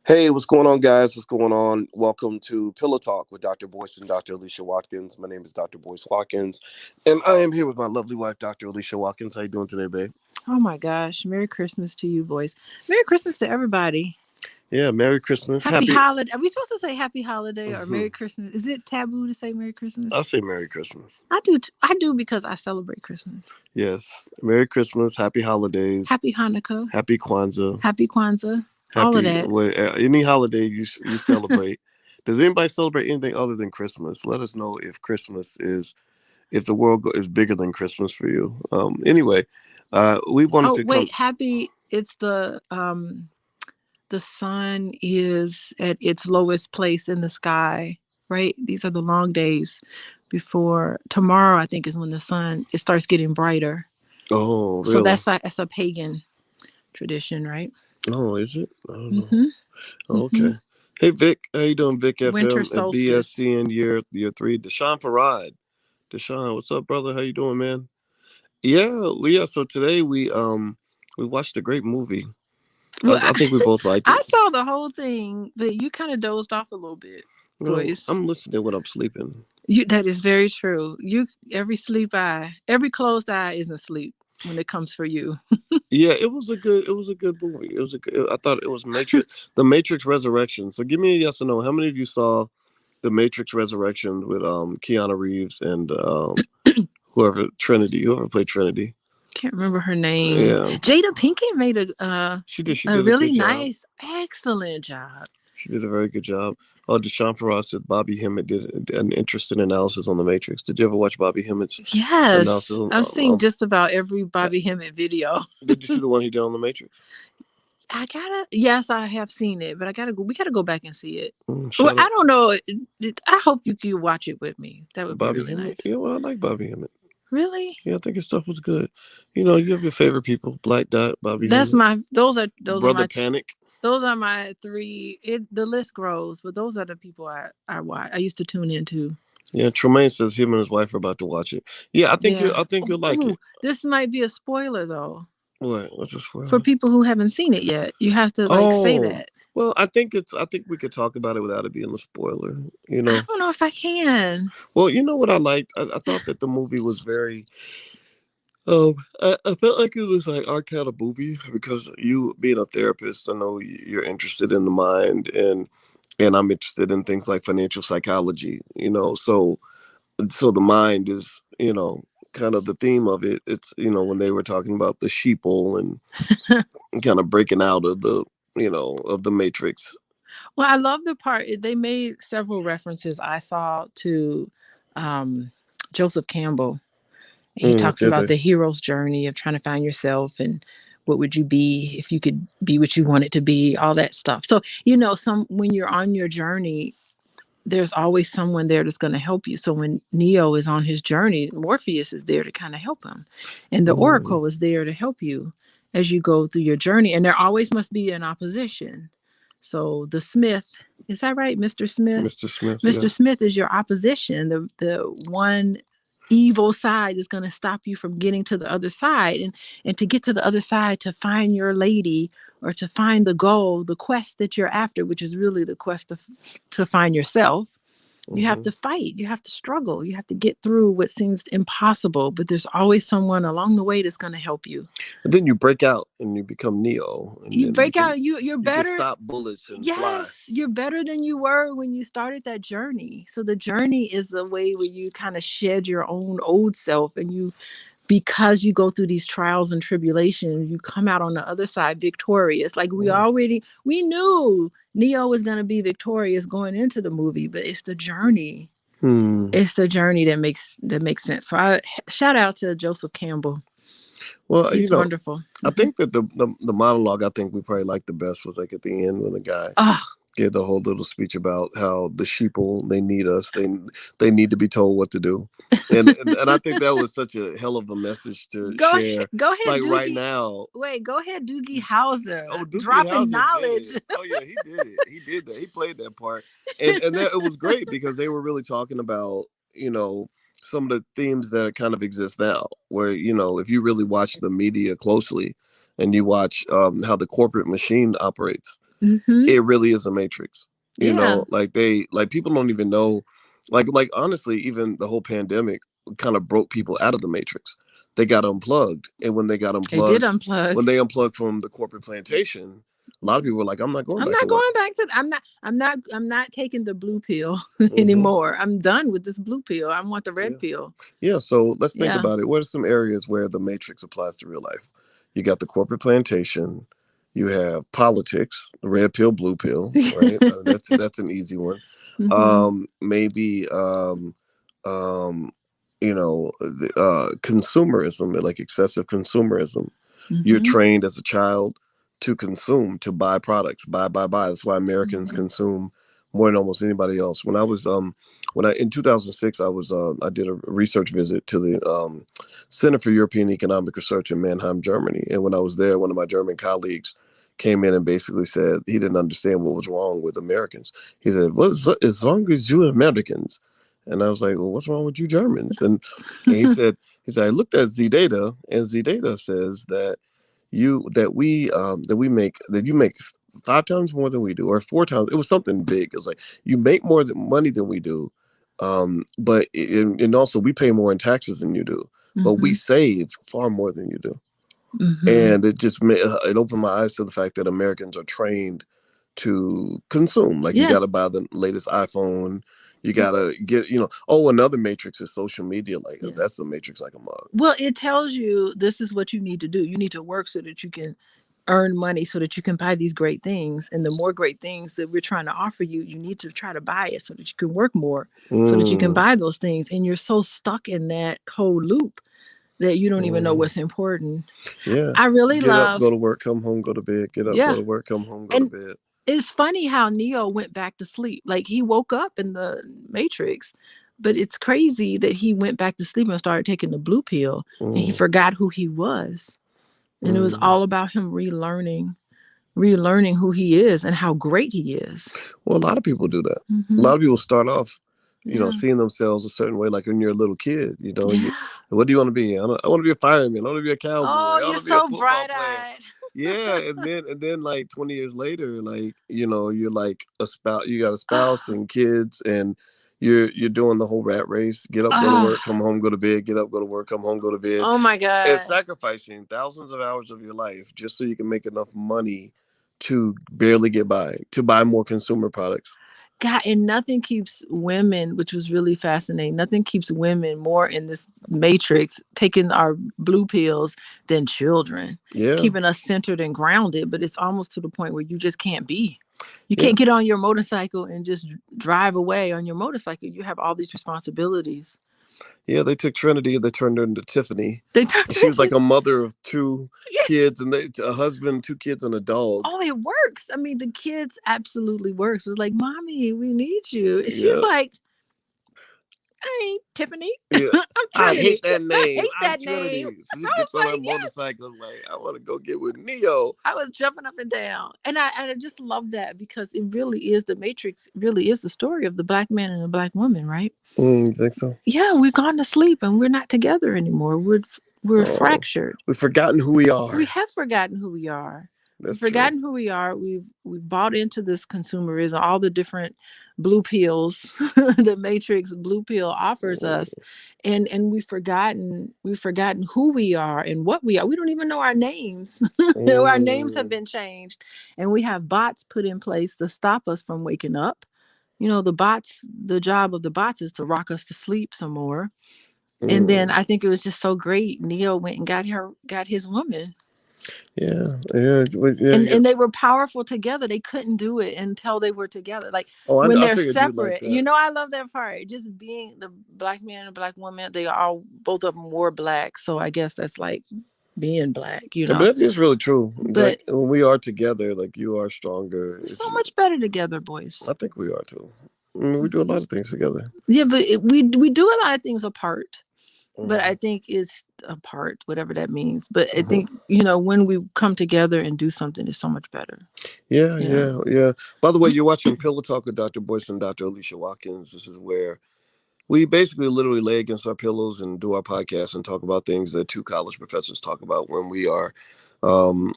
Hey, what's going on, guys? What's going on? Welcome to Pillow Talk with Dr. Boyce and Dr. Alicia Watkins. My name is Dr. Boyce Watkins, and I am here with my lovely wife, Dr. Alicia Watkins. How you doing today, babe? Oh my gosh. Merry Christmas to you, boys. Merry Christmas to everybody. Yeah, Merry Christmas. Happy holiday. Are we supposed to say happy holiday or Merry Mhm. Christmas? Is it taboo to say Merry Christmas? I'll say Merry Christmas. I do because I celebrate Christmas. Yes, Merry Christmas, Happy Holidays, Happy Hanukkah. Happy Kwanzaa, Happy Kwanzaa. All of that. any holiday you celebrate. Does anybody celebrate anything other than Christmas? Let us know if the world is bigger than Christmas for you. Anyway, we wanted to wait, happy. It's the sun is at its lowest place in the sky, right? These are the long days before tomorrow, I think, is when it starts getting brighter. Oh, really? So that's a pagan tradition, right? Oh, is it? I don't know. Mm-hmm. Okay. Mm-hmm. Hey, Vic, how you doing? Vic Winter FM and solstice. BSC in year 3. Deshaun Farad. Deshaun, what's up, brother? How you doing, man? Yeah. So today we watched a great movie. Well, I think we both liked it. I saw the whole thing, but you kind of dozed off a little bit, Boyce. I'm listening when I'm sleeping. That is very true. Every closed eye isn't asleep when it comes for you. Yeah, it was a good movie. I thought it was The Matrix Resurrection. So give me a yes or no. How many of you saw The Matrix Resurrection with Keanu Reeves and whoever played Trinity? Can't remember her name. Yeah, Jada Pinkett made a really nice, excellent job. She did a very good job. Oh, Deshaun Farrar said Bobby Hemmett did an interesting analysis on The Matrix. Did you ever watch Bobby Hemmett's analysis? Yes, I've seen just about every Bobby Hemmett video. Did you see the one he did on The Matrix? Yes, I have seen it, but we gotta go back and see it. Well, I don't know. I hope you can watch it with me. That would be really nice. Yeah, well, I like Bobby Hemmett. Really? Yeah, I think his stuff was good. You have your favorite people: Black Dot, Bobby. Those are Brother Panic. Those are my three. The list grows, but those are the people I watch. I used to tune into. Yeah, Tremaine says him and his wife are about to watch it. Yeah, I think you'll like it. This might be a spoiler though. What? What's a spoiler? For people who haven't seen it yet, you have to say that. Well, I think we could talk about it without it being a spoiler. I don't know if I can. Well, you know what I liked? I thought that the movie was very. I felt like it was like our kind of movie because you being a therapist, I know you're interested in the mind and I'm interested in things like financial psychology. So the mind is kind of the theme of it. It's when they were talking about the sheeple and kind of breaking out of the of the Matrix. Well, I love the part they made several references I saw to Joseph Campbell. He talks about the hero's journey of trying to find yourself and what would you be if you could be what you wanted to be, all that stuff. So, when you're on your journey, there's always someone there that's going to help you. So when Neo is on his journey, Morpheus is there to kind of help him. And the Oracle is there to help you as you go through your journey. And there always must be an opposition. So the Smith, is that right? Mr. Smith? Mr. Smith is your opposition. The one evil side is going to stop you from getting to the other side. And to get to the other side, to find your lady or to find the goal, the quest that you're after, which is really the quest to find yourself, you have to fight. You have to struggle. You have to get through what seems impossible, but there's always someone along the way that's going to help you. And then you break out and you become Neo. And you break out. You're better. You can stop bullets and fly. You're better than you were when you started that journey. So the journey is a way where you kind of shed your own old self, and because you go through these trials and tribulations, you come out on the other side victorious. Like we knew Neo was going to be victorious going into the movie, but it's the journey. It's the journey that makes sense. So I shout out to Joseph Campbell. Well, he's wonderful. I think that the monologue I think we probably liked the best was like at the end when the guy gave the whole little speech about how the sheeple, they need us, they need to be told what to do, and I think that was such a hell of a message to share. Go ahead, like Doogie. Right now. Wait, go ahead, Doogie Howser. Oh, Doogie dropping Howser knowledge. Oh yeah, he did it. He did that. He played that part, and it was great because they were really talking about some of the themes that kind of exist now, where if you really watch the media closely and you watch how the corporate machine operates. Mm-hmm. it really is a matrix. Yeah. Like people don't even know, like honestly, even the whole pandemic kind of broke people out of the matrix. They got unplugged, and They did unplug. when they unplugged from the corporate plantation, a lot of people were like, "I'm not going I'm back to not work." going back to. I'm not taking the blue pill Hmm. anymore. I'm done with this blue pill. I want the red Yeah. pill. Yeah, so let's think Yeah. about it. What are some areas where the matrix applies to real life? You got the corporate plantation, you have politics, the red pill, blue pill, right? That's an easy one. Mm-hmm. Maybe um, consumerism, like excessive consumerism. You're Mm-hmm. trained as a child to consume, to buy products, buy. That's why Americans Mm-hmm. consume more than almost anybody else. When I in 2006, I did a research visit to the Center for European Economic Research in Mannheim, Germany. And when I was there, one of my German colleagues came in and basically said he didn't understand what was wrong with Americans. He said, "What is wrong with you Americans?" And I was like, "Well, what's wrong with you Germans?" And he said, "I looked at Z data, and Z data says that you make 5 times more than we do, or 4 times. It was something big. It was like you make more money than we do, and also we pay more in taxes than you do, but we Mm-hmm. save far more than you do." Mm-hmm. And it opened my eyes to the fact that Americans are trained to consume. Like you Yeah. got to buy the latest iPhone. You got to get, oh, another matrix is social media. Like Yeah. that's a matrix like a mug. Well, it tells you this is what you need to do. You need to work so that you can earn money so that you can buy these great things. And the more great things that we're trying to offer you, you need to try to buy it so that you can work more, so that you can Mm, buy those things. And you're so stuck in that whole loop that you don't even know mm. what's important. Yeah. I really Get up, go love, to work, come home, go to bed. Get up, go yeah. to work, come home, go to And bed. it's funny how Neo went back to sleep. Like he woke up in the Matrix, but it's crazy that he went back to sleep and started taking the blue pill and he Mm, forgot who he was. And it was mm. all about him relearning who he is and how great he is. Well, a lot of people do that. A Mm-hmm. lot of people start off, Yeah. seeing themselves a certain way, like when you're a little kid. Yeah. What do you want to be? I want to be a fireman. I want to be a cowboy. Oh, I want you're to be a so football bright player. eyed. Yeah, and then like 20 years later, like you're like a spouse. You got a spouse and kids, and you're doing the whole rat race. Get up, go to Oh, work, come home, go to bed. Get up, go to work, come home, go to bed, oh my and God. sacrificing thousands of hours of your life just so you can make enough money to barely get by, to buy more consumer products. God, and nothing keeps women, which was really fascinating, nothing keeps women more in this matrix, taking our blue pills, than children, Yeah, keeping us centered and grounded. But it's almost to the point where you just can't be. You yeah, can't get on your motorcycle and just drive away on your motorcycle. You have all these responsibilities. yeah. They took Trinity and they turned her into Tiffany. They turned She was like into, a mother of two kids, and a husband, 2 kids, and a dog. oh, it works. I mean, the kids absolutely works. It's like, mommy, we need you. And she's Yeah, like, I ain't Tiffany. yeah. I'm I hate Trinity. that I name. hate I'm that name. Trinity. So she I was gets on her like, yes. motorcycle, like, I want to go get with Neo. I was jumping up and down. And I just love that because it really is, the Matrix really is the story of the black man and the black woman, right? You think so? Yeah, we've gone to sleep and we're not together anymore. We're Oh, fractured. we've forgotten who we We are. have forgotten who we are. We've That's true. forgotten who we are. We've bought into this consumerism, all the different blue pills the Matrix blue pill offers us, Mm, and we've forgotten who we are and what we are. We don't even know our names. Our names have mm, been changed, and we have bots put in place to stop us from waking up. The bots. The job of the bots is to rock us to sleep some more. And then mm. I think it was just so great. Neo went and got his woman, Yeah, yeah, yeah, and yeah. and they were powerful together. They couldn't do it until they were together. Like Oh, when I they're figured you like separate, that. I love that part. Just being the black man and black woman, they all both of them were black. So I guess that's like being black. But that is really true. But Like when we are together, like you are stronger. we're so much better together, boys. I think we are too. I mean, we do a lot of things together. Yeah, but we do a lot of things apart. But I Hmm. think it's apart, whatever that means. But I Hmm. think when we come together and do something, it's so much better. Yeah, Yeah. yeah, yeah. By the way, you're watching Pillow Talk with Dr. Boyce and Dr. Alicia Watkins. This is where we basically literally lay against our pillows and do our podcast and talk about things that two college professors talk about when we are um,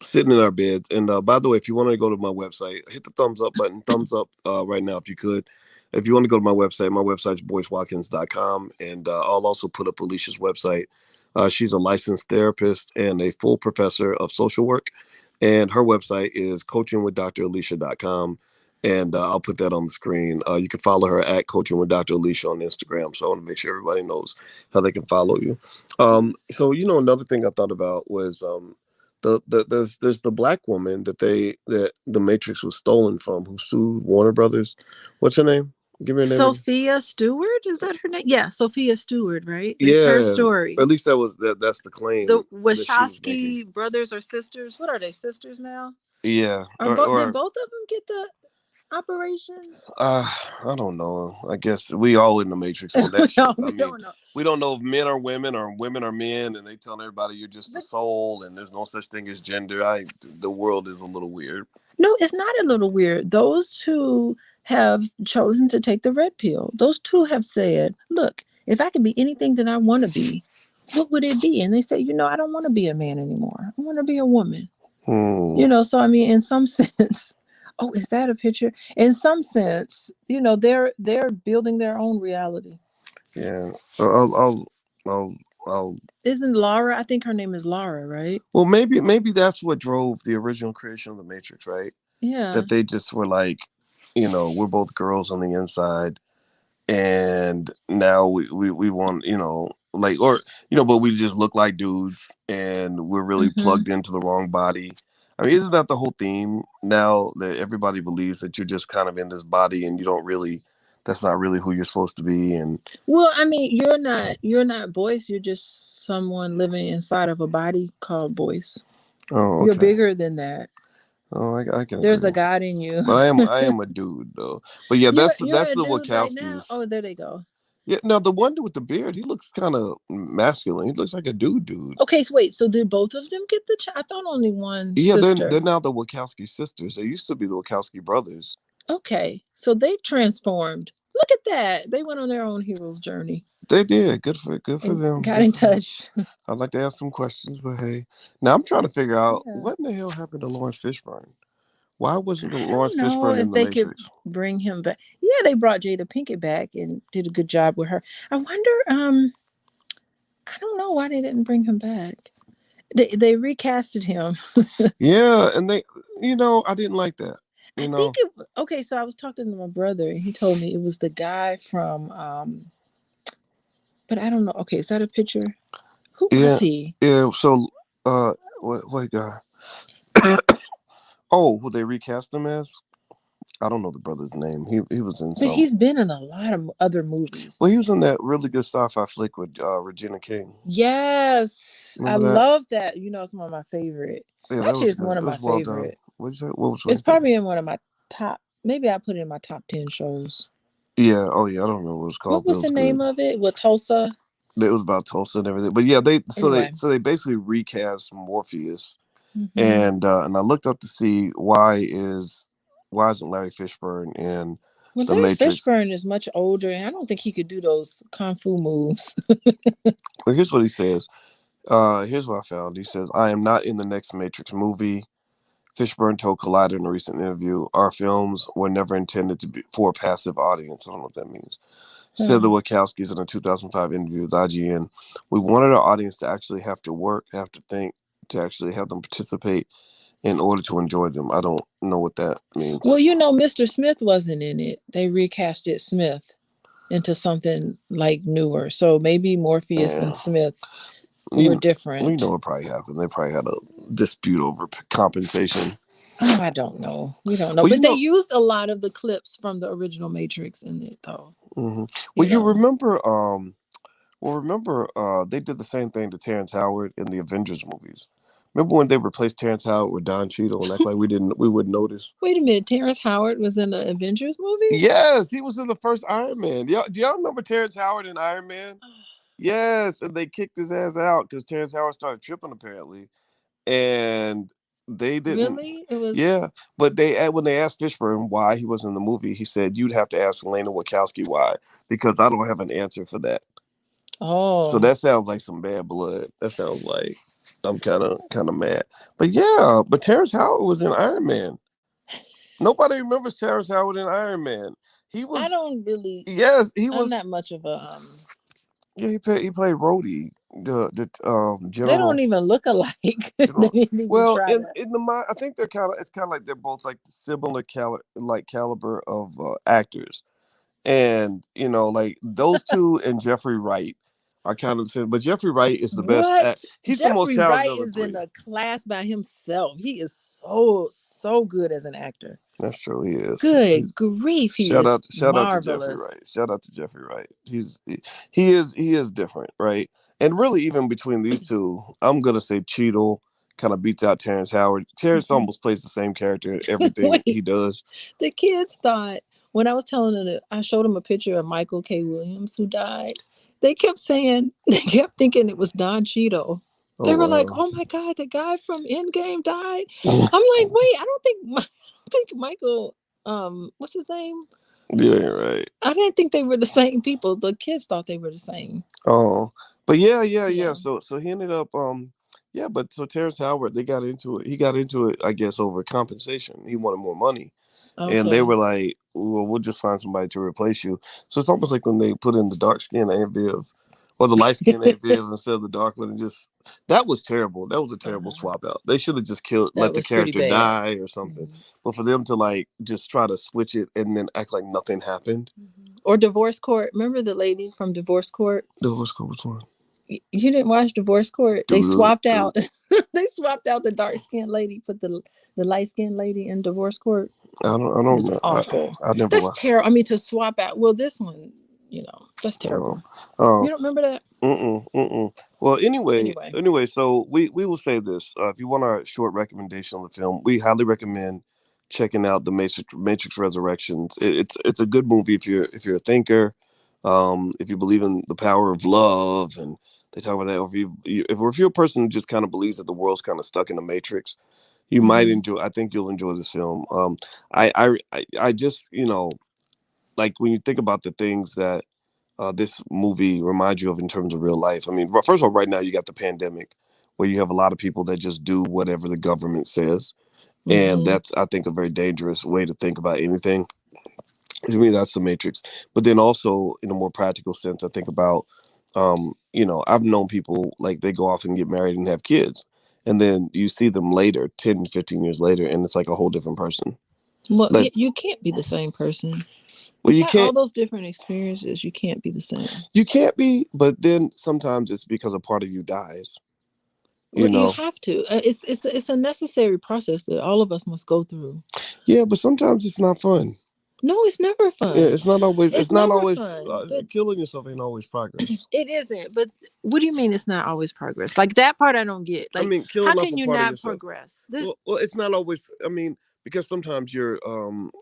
sitting in our beds. And by the way, if you want to go to my website, hit the thumbs up button, thumbs up right now if you could. If you want to go to my website's boycewatkins.com. And I'll also put up Alicia's website. She's a licensed therapist and a full professor of social work. And her website is coachingwithdralicia.com. And I'll put that on the screen. You can follow her at Coaching with Dr. Alicia on Instagram. So I want to make sure everybody knows how they can follow you. So another thing I thought about was there's the black woman that the Matrix was stolen from, who sued Warner Brothers. What's her name? Give me her name again. Sophia Stewart, is that her name? Yeah, Sophia Stewart, right? It's her Yeah, story. at least that's the The claim that she was making. Wachowski brothers or sisters. What are they, sisters now? Yeah, Or did both of them get the operation? uh, I don't know. I guess we all in the Matrix on that shit. We don't know. We don't know if men are women or women are men, and they telling everybody you're just a soul, and there's no such thing as gender. The world is a little weird. No, it's not a little weird. Those two have chosen to take the red pill. Those two have said, look, if I could be anything that I want to be, what would it be? And they say, I don't want to be a man anymore. I want to be a woman. So I mean, in some sense, oh, is that a picture? In some sense, they're building their own reality. Yeah, I'll. Isn't Laura? I think her name is Laura, right? Well, maybe that's what drove the original creation of the Matrix, right? Yeah. That they just were like, we're both girls on the inside, and now we want, but we just look like dudes, and we're really plugged into the wrong body. I mean, isn't that the whole theme now, that everybody believes that you're just kind of in this body and that's not really who you're supposed to be? And well, I mean, you're not Boyce. You're just someone living inside of a body called Boyce. Oh, okay. You're bigger than that. Oh, I can. There's a God in you. But I am a dude though. But yeah, that's the Wachowskis. Right. Oh, there they go. Yeah, now the one with the beard, he looks kind of masculine. He looks like a dude. Okay, so wait. So did both of them get the? I thought only one. Yeah, they're now the Wachowski sisters. They used to be the Wachowski brothers. Okay, so they've transformed. Look at that. They went on their own hero's journey. They did. Good for them. Got in touch. I'd like to ask some questions, but hey, now I'm trying to figure out what in the hell happened to Lawrence Fishburne. Why wasn't Lawrence Fishburne in the Matrix? Could bring him back. Yeah, they brought Jada Pinkett back and did a good job with her. I wonder. I don't know why they didn't bring him back. They recasted him. Yeah, and they, I didn't like that. Okay, so I was talking to my brother and he told me it was the guy from but I don't know. Okay, is that a picture? Who was he? Yeah, so what guy? Oh, who they recast him as? I don't know the brother's name. He was in some. But he's been in a lot of other movies. Well, he was in that really good sci-fi flick with Regina King. Yes. Remember I love that. It's one of my favorite. Yeah, actually, it's one of my favorite. What'd you say? What was it's probably in one of my top. Maybe I put it in my top 10 shows. Yeah. Oh, yeah. I don't remember what it was called. What was the name of it? With Tulsa? It was about Tulsa and everything. But yeah, they they basically recast Morpheus, and I looked up to see why isn't Larry Fishburne in the Larry Matrix? Fishburne is much older, and I don't think he could do those kung fu moves. Well, here's what he says. Here's what I found. He says, "I am not in the next Matrix movie." Fishburne told Collider in a recent interview, "Our films were never intended to be for a passive audience." I don't know what that means. Said the Wachowskis in a 2005 interview with IGN, "We wanted our audience to actually have to work, have to think, to actually have them participate in order to enjoy them." I don't know what that means. Well, Mr. Smith wasn't in it. They recasted Smith into something like newer. So maybe Morpheus and Smith were different. We know what probably happened. They probably had a dispute over compensation. Oh, I don't know. We don't know. Well, but they used a lot of the clips from the original Matrix in it, though. Mm-hmm. Well, you remember, they did the same thing to Terrence Howard in the Avengers movies. Remember when they replaced Terrence Howard with Don Cheadle and act like we wouldn't notice? Wait a minute, Terrence Howard was in the Avengers movie? Yes, he was in the first Iron Man. Do y'all remember Terrence Howard in Iron Man? Yes, and they kicked his ass out because Terrence Howard started tripping apparently, and they didn't. Really? It was. Yeah, but when they asked Fishburne why he was in the movie, he said, "You'd have to ask Elena Wachowski why, because I don't have an answer for that." Oh, so that sounds like some bad blood. That sounds like. I'm kind of mad. But yeah, but Terrence Howard was in Iron Man. Nobody remembers Terrence Howard in Iron Man. He I was don't really. yes, he I'm was. not much of a. Yeah, he played Rhodey, the They don't general. even look alike. They General. didn't even Well, try to. in the mind, I think they're kind of. It's kind of like they're both like similar caliber of actors, and like those two and Jeffrey Wright are kind of the same. But Jeffrey Wright is the best. What? He's the most Jeffrey talented Wright of the is in three. a class by himself. He is so good as an actor. That's true. He is. Good grief, he is Shout out to Jeffrey marvelous. Wright. Shout out to Jeffrey Wright. He is different, right? And really, even between these two, I'm gonna say Cheadle kind of beats out Terrence Howard. Terrence almost plays the same character in everything Wait, he does. the kids thought when I was telling them that I showed them a picture of Michael K. Williams who died. They kept saying they kept thinking it was Don Cheadle. Oh They were like, wow. "Oh my God, the guy from Endgame died." I'm like, "Wait, I don't think Michael. What's his name? Yeah, right. I didn't think they were the same people. The kids thought they were the same." Oh, but yeah. Yeah. So he ended up yeah, but so Terrence Howard, they got into it. He got into it, I guess, over compensation. He wanted more money. And they Okay. were like, "Well, we'll just find somebody to replace you." So it's almost like when they put in the dark skin Viv, or the light skin Viv instead of the dark one. And just that was terrible. That was a terrible Uh-huh. swap out. They should have just killed, That let the was pretty character bad. die or something. Mhm. But for them to like just try to switch it and then act like nothing happened. Or Divorce Court. Remember the lady from Divorce Court? What's cool? Which one? You didn't watch Divorce Court. They Do swapped do. out. They swapped out the dark skinned lady, put the light skinned lady in Divorce Court. I It don't was know. awful. I never That's watched. terrible. I mean, to swap out. Well, this one, that's Oh, terrible. oh, You don't remember that? mm. Well, anyway, Anyway. so we will say this. If you want our short recommendation on the film, we highly recommend checking out the Matrix Resurrections. It's a good movie if you're a thinker, if you believe in the power of love, and they talk about that. Or if you're a person who just kind of believes that the world's kind of stuck in the Matrix, you might Mm-hmm. enjoy. I think you'll enjoy this film. I just like when you think about the things that this movie reminds you of in terms of real life. I mean, first of all, right now you got the pandemic, where you have a lot of people that just do whatever the government says, and Mm-hmm. that's I think a very dangerous way to think about anything. To me, that's the Matrix. But then also, in a more practical sense, I think about, I've known people like they go off and get married and have kids, and then you see them later, 10, 15 years later, and it's like a whole different person. Well, Like, you can't be the same person. well, You've you had all can't, those different experiences. You can't be the same. you can't be, but then sometimes it's because a part of you dies. You Well, you know, have to. It's a necessary process that all of us must go through. yeah, but sometimes it's not fun. No, it's never Yeah, fun. it's not always. It's It's not never always. fun. But Killing yourself ain't always progress. it isn't. But what do you mean it's not always progress? Like that part I don't get. I Like mean, how killing off can a you part of not yourself. progress? Well, it's not always. I mean, because sometimes you're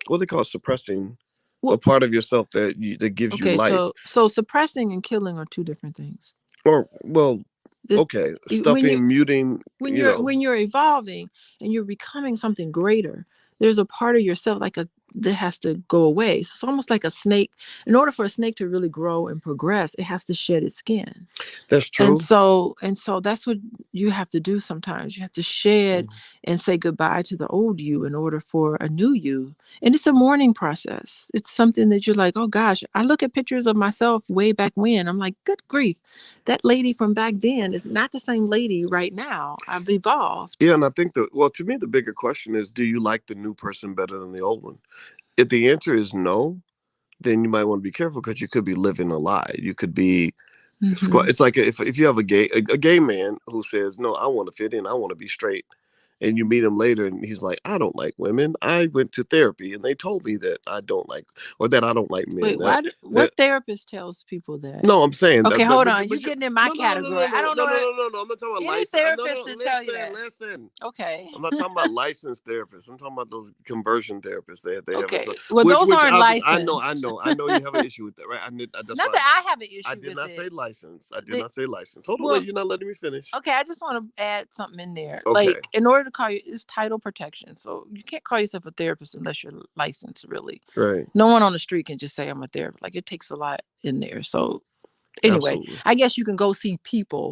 what they call suppressing a Well, part of yourself that gives you okay, life. so suppressing and killing are two different things. Or well, The, okay, when you stuffing, muting. when you're evolving and you're becoming something greater, there's a part of yourself that has to go away. So it's almost like a snake. In order for a snake to really grow and progress, it has to shed its skin. That's and true. so and so that's what you have to do. Sometimes you have to shed Mm. and say goodbye to the old you in order for a new you, and it's a mourning process. It's something that you're like, oh gosh, I look at pictures of myself way back when, I'm like, good grief, that lady from back then is not the same lady right now. I've evolved. Yeah, and I think to me the bigger question is, do you like the new person better than the old one? If the answer is no, then you might want to be careful because you could be living a lie. You could be Hmm. it's like if you have a gay man who says no, I want to fit in, I want to be straight, and you meet him later and he's like, I don't like women. I went to therapy and they told me that I don't like or that I don't like men. Wait, That what therapist tells people that? no, I'm saying that, Okay, hold on, but you you getting in my no no no category. no I no don't no know no no no. I'm not talking about any license. No therapist no to tell you listen that. listen. Okay. I'm not talking about licensed therapists. I'm talking about those conversion therapists they have. So, Okay. Well, which those aren't obviously I know licensed. I know you have an issue with that, right? That's Not why that I have an I issue did with not say it. license. I did They, not say license. Hold on, wait, well, you're not letting me finish. okay, I just want to add something in there. Okay, Like, in order to call you, it's title protection. So you can't call yourself a therapist unless you're licensed, really. right. No one on the street can just say I'm a therapist. Like, it takes a lot in there. So Anyway, Absolutely. I guess you can go see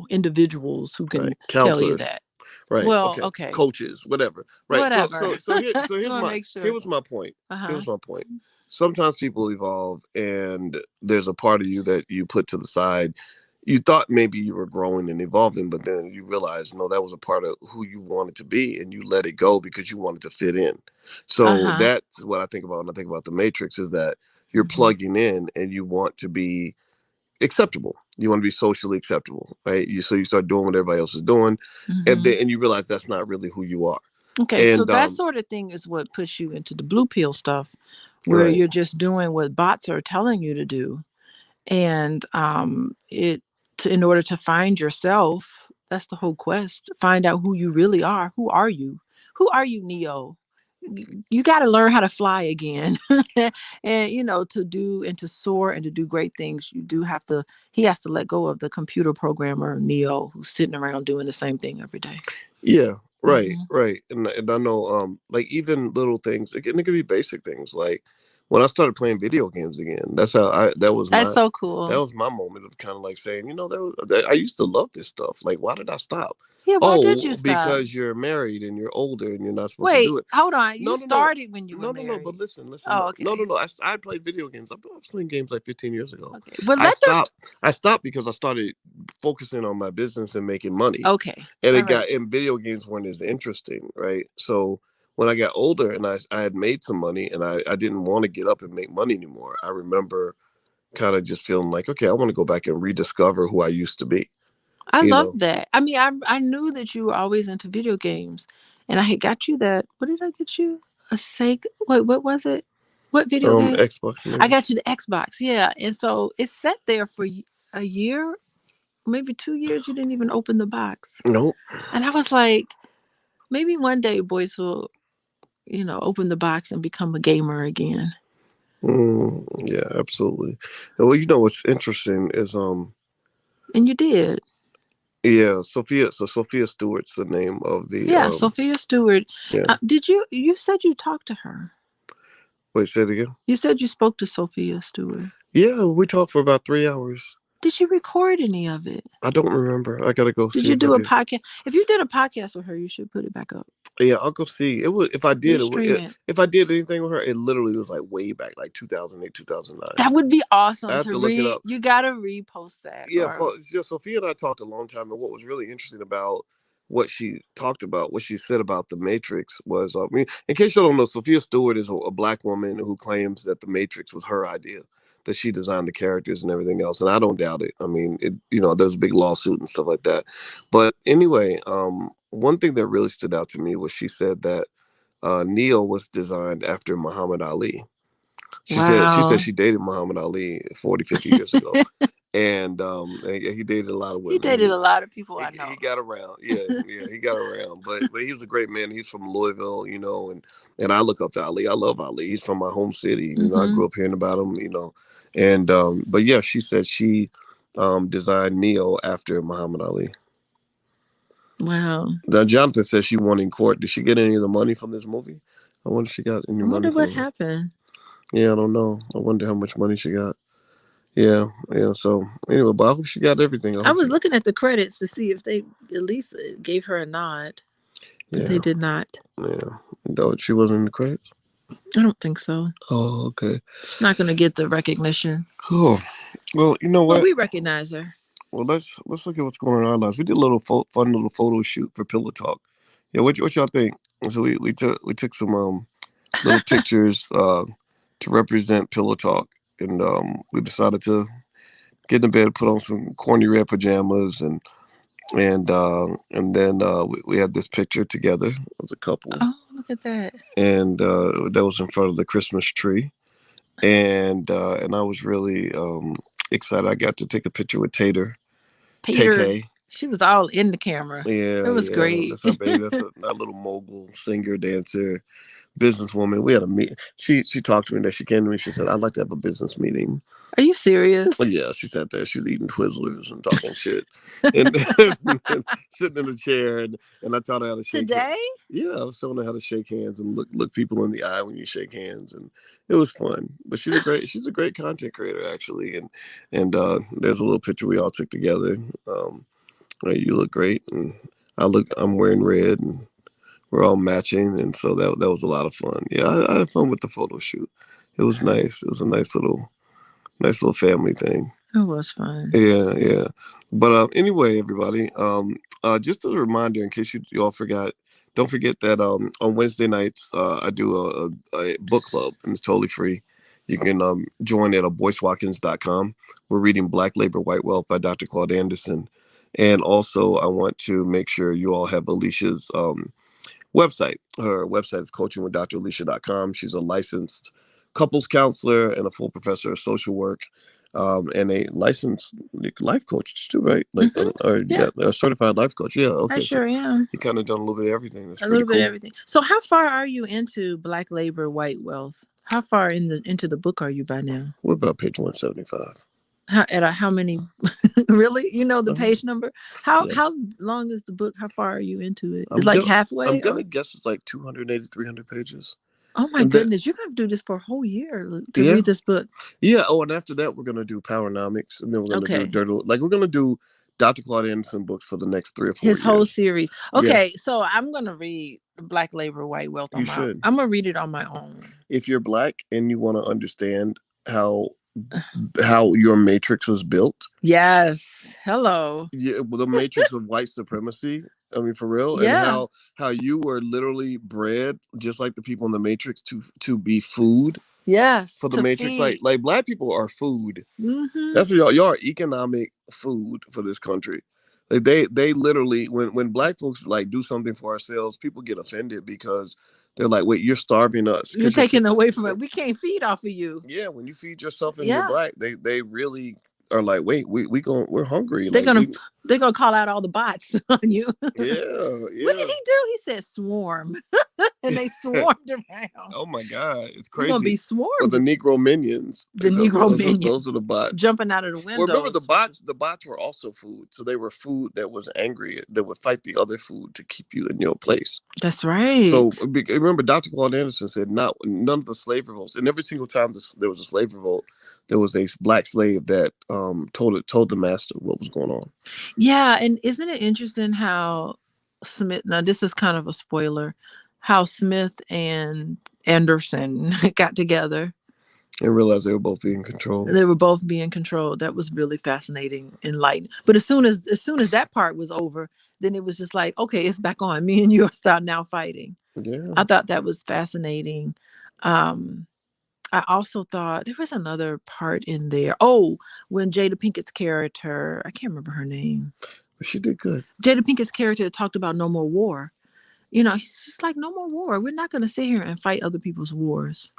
individuals who can Right. tell you Counselors. that. Right. Well, Okay. okay, Coaches, whatever. Right. So whatever. so so here so Just want to make here sure. was my point. Uh-huh. Here's my point. Sometimes people evolve and there's a part of you that you put to the side. You thought maybe you were growing and evolving, but then you realize no, that was a part of who you wanted to be and you let it go because you wanted to fit in. So Uh-huh. that's what I think about when I think about the Matrix is that you're Mm-hmm. plugging in and you want to be acceptable. You want to be socially acceptable, right? You start doing what everybody else is doing, and Mm-hmm. then you realize that's not really who you are. Okay, so And that sort of thing is what puts you into the blue pill stuff, where right, you're just doing what bots are telling you to do, and in order to find yourself, that's the whole quest. Find out who you really are. Who are you? Who are you, Neo? You got to learn how to fly again. And to do and to soar and to do great things, you do have to he has to let go of the computer programmer Neo, who's sitting around doing the same thing every day. yeah, right, Hmm. right. And I know, like even little things, it could be basic things. Like when I started playing video games again, that's how That's so cool. that was my moment of kind of like saying, I used to love this stuff. Like, why did I stop? Yeah, why did you Oh, stop? because you're married and you're older and you're not supposed to Wait, do it. hold on. You No, no, no. started when you were No. But married. listen, listen. Oh, No, no, okay. no, no. I played video games. I was playing games like 15 years ago. Okay. But I let the stopped. I stopped because I started focusing on my business and making money, Okay. and All right. video games weren't as interesting, right? So when I got older and I had made some money and I didn't want to get up and make money anymore. I remember kind of just feeling like, okay, I want to go back and rediscover who I used to be. I You love know, that. I mean, I knew that you were always into video games, and I had got you that. What did I get you? A Sega. Wait, what was it? What video game? Xbox I maybe. got you the Xbox. Yeah, and so it sat there for a year, maybe 2 years. You didn't even open the box, Nope. and I was like, maybe one day Boyce will, open the box and become a gamer again. Yeah, absolutely. And well, what's interesting is And you did. yeah, Sophia. So Sophia Stewart's the name of the Yeah, Sophia Stewart. yeah. Did you? You said you talked to her. Wait, say it again. You said you spoke to Sophia Stewart. Yeah, we talked for about 3 hours. Did you record any of it? I don't remember. I gotta go Did see you if I do a did. podcast? If you did a podcast with her, you should put it back up. Yeah, I'll go see. It was if I did Restream it. if I did anything with her, it literally was like way back, like 2008, 2009. That would be I awesome have to to look it read. up. You gotta repost that. Yeah, Or Sophia and I talked a long time, and what was really interesting about what she talked about, what she said about the Matrix was, I mean, in case you don't know, Sophia Stewart is a black woman who claims that the Matrix was her idea, that she designed the characters and everything else, and I don't doubt it. I mean, there's a big lawsuit and stuff like that. But anyway, one thing that really stood out to me was she said that Neo was designed after Muhammad Ali. She said wow, she dated Muhammad Ali 40, 50 years ago, and he dated a lot of he women. dated a lot of people I He know. got around, yeah, he got around, but he was a great man. He's from Louisville, and I look up to Ali. I love Ali. He's from my home city. I Hmm. grew up hearing about him. And but yeah, she said she designed Neo after Muhammad Ali. Wow. Now Jonathan says she won in court. Did she get any of the money from this movie? I wonder if she got any I money wonder what from it. happened. Yeah, I don't know. I wonder how much money she got. Yeah, yeah. So anyway, but I hope she got everything. I I hope she. was looking at the credits to see if they at least gave her a nod, but they Yeah, did not. yeah. Though she wasn't in the credits. I don't think so. Oh, okay. She's not going to get the recognition. Oh, well, you know But what? we recognize her. Well, let's look at what's going on in our lives. We did a little fun little photo shoot for Pillow Talk. Yeah, what y'all think? So we took some little pictures to represent Pillow Talk, and we decided to get in bed, put on some corny red pajamas, and then we had this picture together as a couple, Oh, look at that. and that was in front of the Christmas tree, and I was really excited. I got to take a picture with Tay Tater. Tay. She was all in the camera. It Yeah, was yeah. great. That's our baby. That's a little mogul singer, dancer, businesswoman. We had a meet. She talked to me that she came to me. She said, "I'd like to have a business meeting." Are you Well, serious? yeah, she sat there. She was eating Twizzlers and talking shit, and sitting in a chair. And I taught her how to shake hands. Today? Yeah, I was showing her how to shake hands and look people in the eye when you shake hands, and it was fun. But she's a great content creator actually, and there's a little picture we all took together. You look great, and I'm wearing red, and we're all matching, and so that was a lot of fun. Yeah, I had fun with the photo shoot. It was nice. It was a nice little family thing. It was fun. Yeah, yeah. But anyway, everybody, just as a reminder, in case you all forgot, don't forget that on Wednesday nights I do a book club, and it's totally free. You can join at boycewatkins.com. We're reading Black Labor, White Wealth by Dr. Claude Anderson. And also, I want to make sure you all have Alicia's website. Her website is coachingwithdralicia.com. She's a licensed couples counselor and a full professor of social work, and a licensed life coach too, right? Like, or you Yeah, got a certified life coach. Yeah, I okay. So sure am. you kind of done a little bit of everything. That's A pretty little bit of cool. everything. So how far are you into Black Labor, White Wealth? How far into the book are you by now? We're about page 175. How many? Really? You know the Uh-huh. page number? How Yeah. how long is the book? How far are you into it? It's I'm like gonna I'm halfway, gonna or guess it's like 280, 300 pages. oh my And then goodness, you're gonna do this for a whole year to yeah, read this book. yeah. Oh, and after that, we're gonna do Powernomics, and then we're gonna do Okay. Dirty. Like we're gonna do Dr. Claude Anderson books for the next 3 or 4 His whole years. series. Yeah, Okay, so I'm gonna read Black Labor, White Wealth you on my. should. I'm gonna read it on my own. If you're black and you want to understand how your matrix was built, Yes. Hello. yeah, the matrix of white supremacy. I mean, for real, and Yeah. how you were literally bred just like the people in the matrix to be food Yes. for the To matrix. feed. Like black people are food. Mm-hmm. That's what y'all are economic food for this country. Like they literally when black folks like do something for ourselves, people get offended because they're like, wait, you're starving us You're because you're taking away from it. We can't feed off of you. yeah. When you feed yourself and you're Yeah. black, they really are like, wait, we're hungry. They're Like gonna they're gonna call out all the bots on you. What yeah, did yeah. he do? He said swarm. And they swarmed around. Oh my god, it's We're gonna crazy. be Or the swarmed. Negro minions. The Negro minions Those are the bots. jumping out of the Well, remember windows. the bots were also food. So they were food that was angry, that would fight the other food to keep you in your place. That's right. So remember, Dr. Claude Anderson said, "Not none of the slave revolts, and every single time there was a slave revolt, there was a black slave that told the master what was going on." Yeah, and isn't it interesting how Smith? Now this is kind of a spoiler. How Smith and Anderson got together. And realized they were both being controlled. They were both being controlled. That was really fascinating, enlightening. But as soon as that part was over, then it was just like, okay, it's back on. Me and you are start now fighting. Yeah. I thought that was fascinating. Um, I also thought there was another part in there. Oh, when Jada Pinkett's character, I can't remember her name. But she did good. Jada Pinkett's character talked about no more war. She's just like, no more war. We're not going to sit here and fight other people's wars.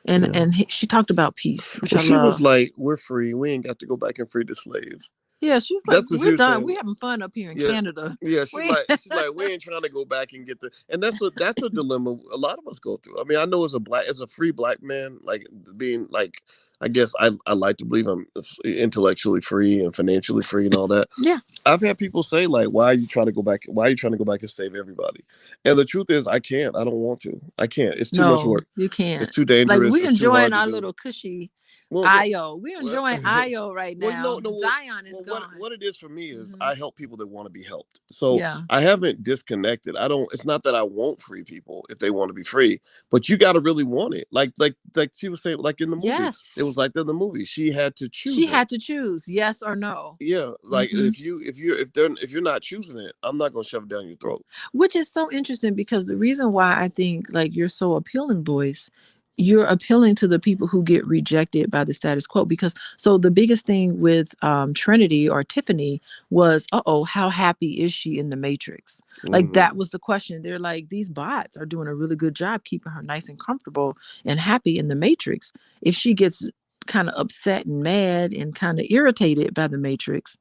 And Yeah. she talked about peace, which Well, I she was love. like, "We're free. We ain't got to go back and free the slaves." Yeah, she's like, That's what she we're was done. saying. We're having fun up here in Yeah, Canada. yeah. We She's like, we ain't trying to go back and get the. And that's a dilemma a lot of us go through. I mean, I know as a free black man, like being like, I guess I like to believe I'm intellectually free and financially free and all that. Yeah. I've had people say like, "Why are you trying to go back? Why are you trying to go back and save everybody?" And the truth is, I can't. I don't want to. I can't. It's too much No, work. you can't. It's too Like, dangerous. we're It's too enjoying hard to our do. little cushy Well, no, IO. We're well, enjoying IO right well, now. no. Zion is Well, gone. what it is for me is Hmm. I help people that want to be helped. So Yeah. I haven't disconnected. I don't. It's not that I won't free people if they want to be free, but you got to really want it. Like she was saying, like in the movie, it was Yes. like in the movie, she had to She choose it. had to choose yes or no. Yeah, like Hmm. if you're not choosing it, I'm not gonna shove it down your throat. Which is so interesting because the reason why I think like you're so appealing, Boyce, you're appealing to the people who get rejected by the status quo. Because so the biggest thing with Trinity or Tiffany was, how happy is she in the Matrix? Like that was the question. They're like, these bots are doing a really good job keeping her nice and comfortable and happy in the Matrix. If she gets kind of upset and mad and kind of irritated by the Matrix,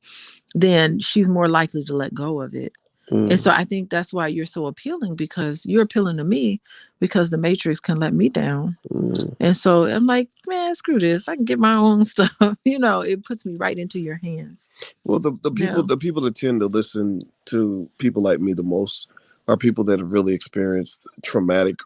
then she's more likely to let go of it. And so I think that's why you're so appealing, because you're appealing to me because the Matrix can let me down. And so I'm like, man, screw this. I can get my own stuff. It puts me right into your hands. Well, the people that tend to listen to people like me the most are people that have really experienced traumatic,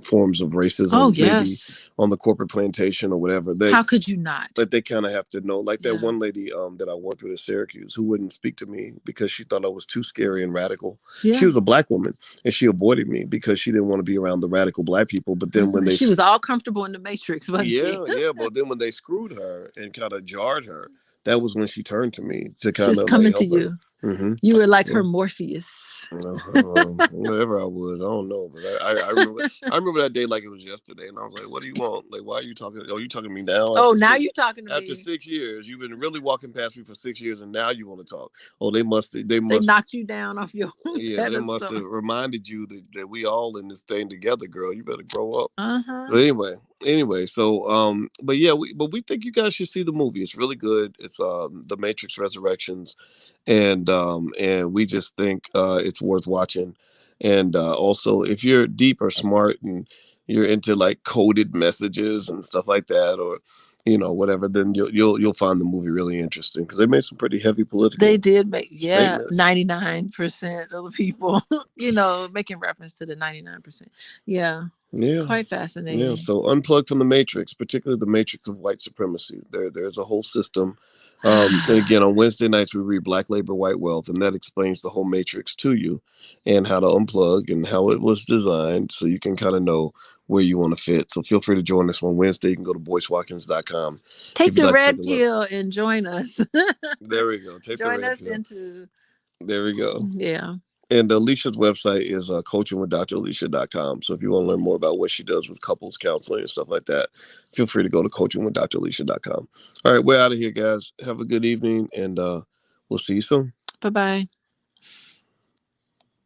forms of racism, maybe on the corporate plantation or whatever. How could you not? But they kind of have to know, like that one lady that I worked with at Syracuse who wouldn't speak to me because she thought I was too scary and radical. Yeah. She was a black woman and she avoided me because she didn't want to be around the radical black people. But then when she was all comfortable in the Matrix, wasn't she? Yeah. But then when they screwed her and kind of jarred her, that was when she turned to me to kind of like coming to you. Mm-hmm. You were like her Morpheus. Whatever I was, I don't know, but I remember that day like it was yesterday, and I was like, "What do you want? Like, why are you talking? Oh, you talking to me now? Oh, now you're talking to me after 6 years. You've been really walking past me for 6 years, and now you want to talk? Oh, they knocked you down off your yeah. They must have reminded you that we all in this thing together, girl. You better grow up. But anyway, so but yeah, we think you guys should see the movie. It's really good. It's The Matrix Resurrections. And we just think it's worth watching. And also, if you're deep or smart and you're into like coded messages and stuff like that, or whatever, then you'll find the movie really interesting because they made some pretty heavy political. They did make 99% of the people, making reference to the 99%. Yeah. Yeah, quite fascinating. Yeah, so unplugged from the Matrix, particularly the Matrix of white supremacy. There's a whole system. And again, on Wednesday nights we read Black Labor, White Wealth, and that explains the whole Matrix to you, and how to unplug and how it was designed, so you can kind of know where you want to fit. So feel free to join us on Wednesday. You can go to BoyceWatkins.com. Take the red pill and join us. There we go. Join us into. There we go. Yeah. And Alicia's website is coachingwithdralicia.com. So if you want to learn more about what she does with couples counseling and stuff like that, feel free to go to coachingwithdralicia.com. All right, we're out of here, guys. Have a good evening, and we'll see you soon. Bye-bye.